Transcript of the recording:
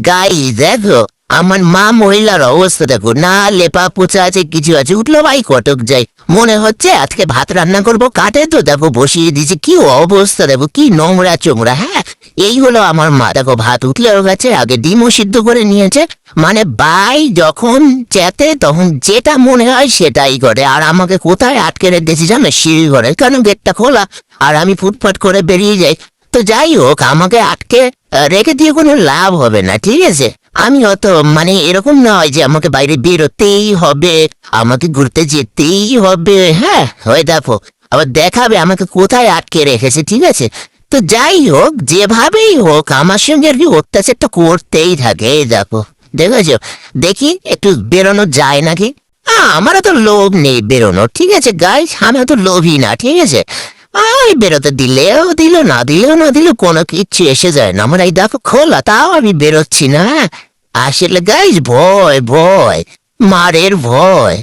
গাই দেখো, আমার মা মহিলার অবস্থা দেখো, না লেপা পোছা আছে কিছু আছে, উঠলো ভাই কটক যাই। মনে হচ্ছে আজকে ভাত রান্না করব, কাটে তো দেখো বসিয়ে দিয়েছে, কি অবস্থা দেখো, কি নোংরা চোংরা। হ্যাঁ, এই হলো আমার মা, দেখো ভাত উঠলেও গেছে, আগে ডিমও সিদ্ধ করে নিয়েছে। মানে ভাই যখন চেতে তখন যেটা মনে হয় সেটাই করে। আর আমাকে কোথায় আটকে রেখেছি জানো, সিঁড়ি ঘরে, কেন গেটটা খোলা আর আমি ফুটফাট করে বেরিয়ে যাই। তো যাই হোক, আমাকে আটকে রেখে দিয়ে কোনো লাভ হবে না, ঠিক আছে। আমি অত মানে এরকম নয় যে আমাকে বাইরে বেরোতেই হবে, আমাকে ঘুরতে যেতেই হবে। হ্যাঁ, হয়ে দেখো আবার দেখাবে আমাকে কোথায় আটকে রেখেছে, ঠিক আছে। তো যাই হোক, যেভাবেই হোক আমার সঙ্গে আর কি অত্যাচারটা করতেই থাকে। এই দেখো, দেখেছো, দেখি একটু বেরোনো যায় নাকি। আমার তো লোভ নেই বেরোনো, ঠিক আছে গাইস, আমি তো লোভই না, ঠিক আছে। বেরোতে দিলেও দিল, না দিলেও না দিল, কোনো কিচ্ছু এসে যায় না। আমার এই দেখো খোলা, তাও আমি বেরোচ্ছি না। আসলে গাইস ভয় ভয়, মারের ভয়।